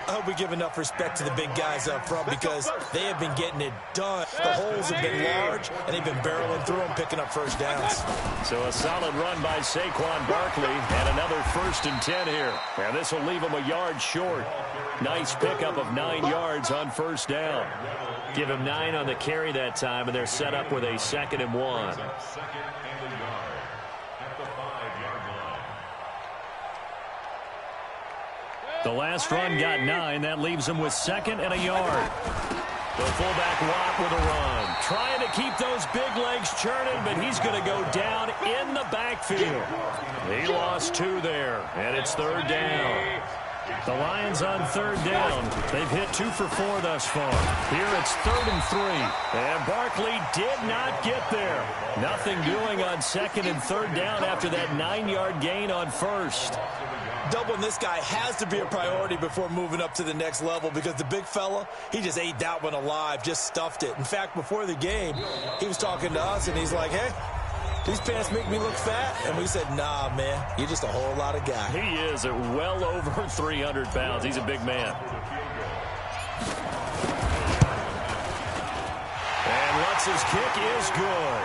I hope we give enough respect to the big guys up front because they have been getting it done. The holes have been large, and they've been barreling through them, picking up first downs. So a solid run by Saquon Barkley, and another 1st and 10 here. And this will leave him a yard short. Nice pickup of 9 yards on first down. Give him 9 on the carry that time, and they're set up with a 2nd and 1. The last run got 9. That leaves him with 2nd and a yard. The fullback Watt with a run. Trying to keep those big legs churning, but he's going to go down in the backfield. He lost 2 there, and it's 3rd down. The Lions on 3rd down. They've hit 2 for 4 thus far. Here it's 3rd and 3. And Barkley did not get there. Nothing doing on 2nd and 3rd down after that 9-yard gain on 1st. Doubling this guy has to be a priority before moving up to the next level because the big fella, he just ate that one alive, just stuffed it. In fact, before the game, he was talking to us, and he's like, hey, these pants make me look fat. And we said, nah, man, you're just a whole lot of guy. He is at well over 300 pounds. He's a big man. Offense's kick is good.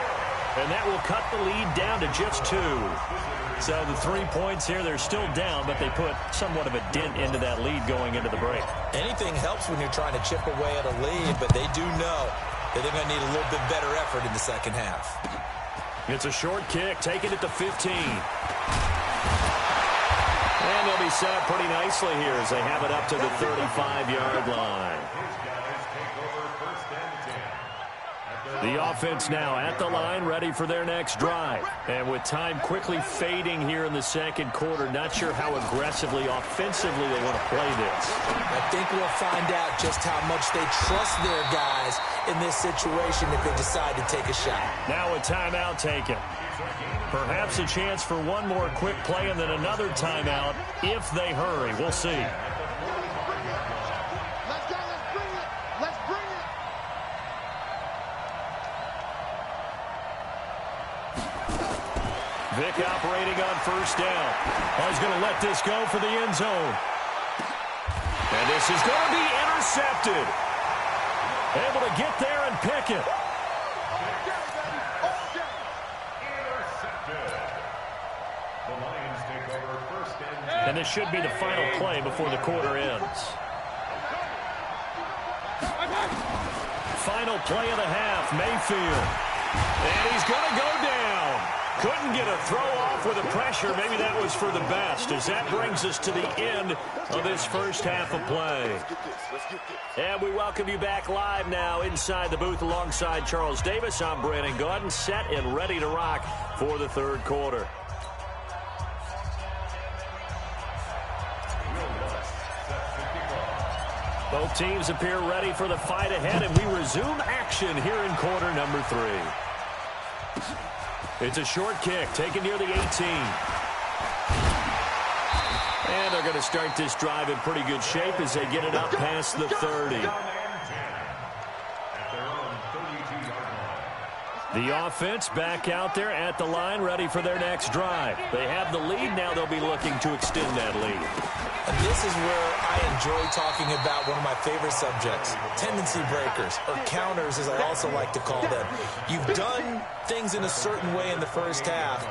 And that will cut the lead down to just 2. So the 3 points here, they're still down, but they put somewhat of a dent into that lead going into the break. Anything helps when you're trying to chip away at a lead, but they do know that they're going to need a little bit better effort in the second half. It's a short kick, taking it to 15. And they'll be set up pretty nicely here as they have it up to the 35-yard line. The offense now at the line, ready for their next drive. And with time quickly fading here in the second quarter, not sure how aggressively, offensively they want to play this. I think we'll find out just how much they trust their guys in this situation if they decide to take a shot. Now a timeout taken. Perhaps a chance for one more quick play and then another timeout if they hurry. We'll see. Vick operating on first down. He's going to let this go for the end zone. And this is going to be intercepted. Able to get there and pick it. And this should be the final play before the quarter ends. Final play of the half, Mayfield. And he's going to go down. Couldn't get a throw off with the pressure. Maybe that was for the best, as that brings us to the end of this first half of play. And we welcome you back live now inside the booth alongside Charles Davis. I'm Brandon Gaudin, set and ready to rock for the third quarter. Both teams appear ready for the fight ahead, and we resume action here in quarter number 3. It's a short kick taken near the 18. And they're going to start this drive in pretty good shape as they get it up past the 30. The offense back out there at the line, ready for their next drive. They have the lead. Now they'll be looking to extend that lead. And this is where I enjoy talking about one of my favorite subjects, tendency breakers, or counters as I also like to call them. You've done things in a certain way in the first half,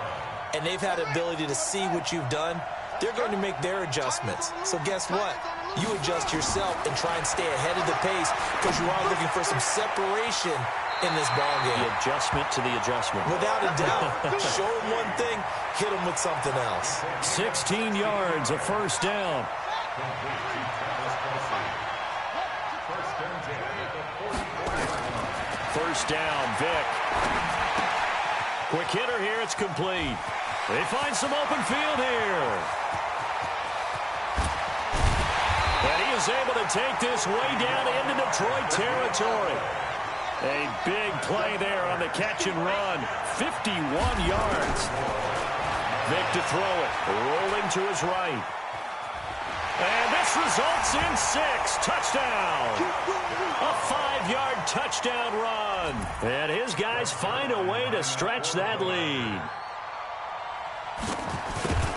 and they've had the ability to see what you've done. They're going to make their adjustments. So guess what? You adjust yourself and try and stay ahead of the pace because you are looking for some separation in this ballgame. The adjustment to the adjustment. Without a doubt. Show them one thing, hit them with something else. 16 yards, a first down. First down, Vick. Quick hitter here, it's complete. They find some open field here. And he is able to take this way down into Detroit territory. A big play there on the catch and run. 51 yards. Vick to throw it. Rolling to his right. And this results in 6. Touchdown. A 5-yard touchdown run. And his guys find a way to stretch that lead.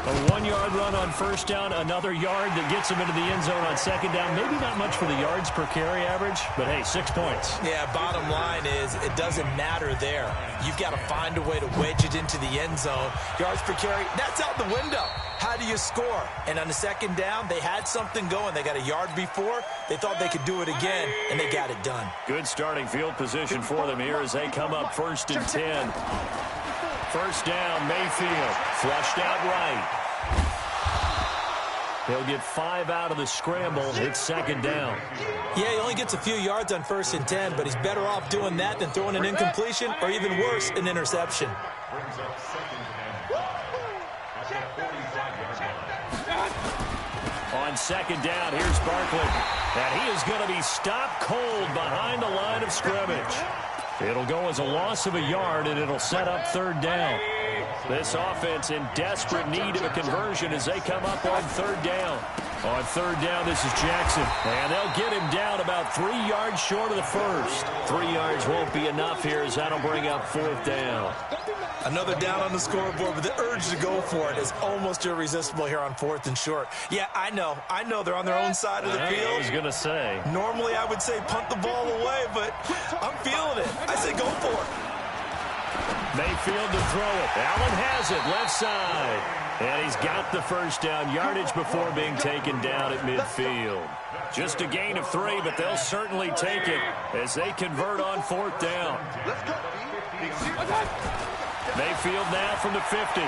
A 1-yard run on first down, another yard that gets him into the end zone on second down. Maybe not much for the yards per carry average, but hey, 6 points. Yeah, bottom line is it doesn't matter there. You've got to find a way to wedge it into the end zone. Yards per carry, that's out the window. How do you score? And on the second down, they had something going. They got a yard before. They thought they could do it again, and they got it done. Good starting field position for them here as they come up 1st and 10. First down, Mayfield. Flushed out right. He'll get 5 out of the scramble. It's second down. Yeah, he only gets a few yards on 1st and 10, but he's better off doing that than throwing an incompletion or even worse, an interception. On second down, here's Barkley. And he is going to be stopped cold behind the line of scrimmage. It'll go as a loss of a yard, and it'll set up 3rd down. This offense in desperate need of a conversion as they come up on 3rd down. On third down, this is Jackson. And they'll get him down about 3 yards short of the first. 3 yards won't be enough here as that'll bring up fourth down. Another down on the scoreboard, but the urge to go for it is almost irresistible here on 4th and short. Yeah, I know they're on their own side of the field. I was going to say. Normally I would say punt the ball away, but I'm feeling it. I say go for it. Mayfield to throw it. Allen has it, left side. And he's got the first down yardage before being taken down at midfield. Just a gain of 3, but they'll certainly take it as they convert on 4th down. Mayfield now from the 50.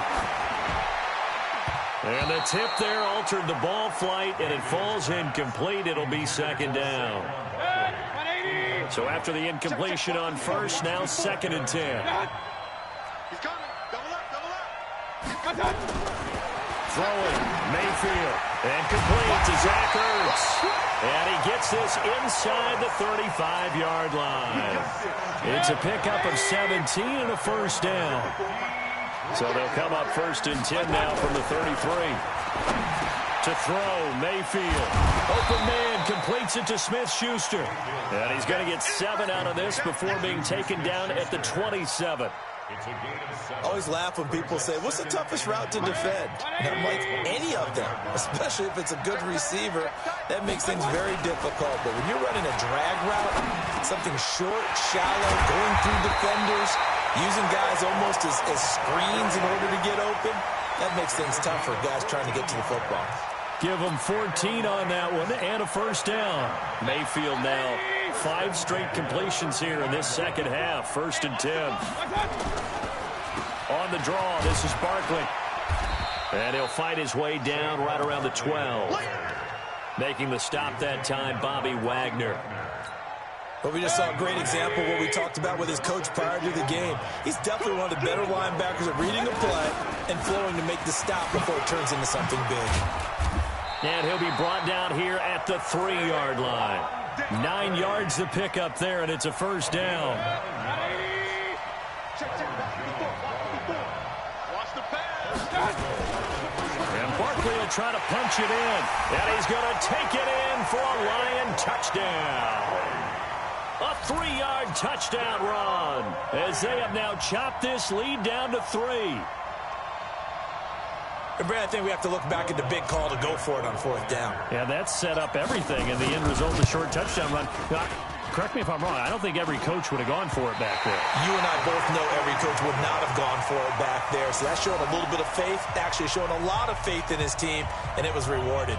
And the tip there altered the ball flight, and it falls incomplete. It'll be 2nd down. So after the incompletion on first, now 2nd and 10. Throwing, Mayfield, and complete to Zach Ertz. And he gets this inside the 35-yard line. It's a pickup of 17 and a first down. So they'll come up 1st and 10 now from the 33. To throw, Mayfield. Open man, completes it to Smith-Schuster. And he's going to get 7 out of this before being taken down at the 27. I always laugh when people say, what's the toughest route to defend? And I'm like, any of them, especially if it's a good receiver. That makes things very difficult. But when you're running a drag route, something short, shallow, going through defenders, using guys almost as screens in order to get open, that makes things tough for guys trying to get to the football. Give them 14 on that one and a first down. Mayfield now 5 straight completions here in this second half. 1st and 10. On the draw, this is Barkley. And he'll fight his way down right around the 12. Making the stop that time, Bobby Wagner. But we just saw a great example of what we talked about with his coach prior to the game. He's definitely one of the better linebackers at reading a play and flowing to make the stop before it turns into something big. And he'll be brought down here at the 3-yard line. 9 yards to pick up there, and it's a first down. And Barkley will try to punch it in. And he's going to take it in for a Lion touchdown. A 3-yard touchdown run as they have now chopped this lead down to 3. And Brad, I think we have to look back at the big call to go for it on 4th down. Yeah, that set up everything, and the end result, the short touchdown run. Now, correct me if I'm wrong, I don't think every coach would have gone for it back there. You and I both know every coach would not have gone for it back there, so that showed a little bit of faith, actually showing a lot of faith in his team, and it was rewarded.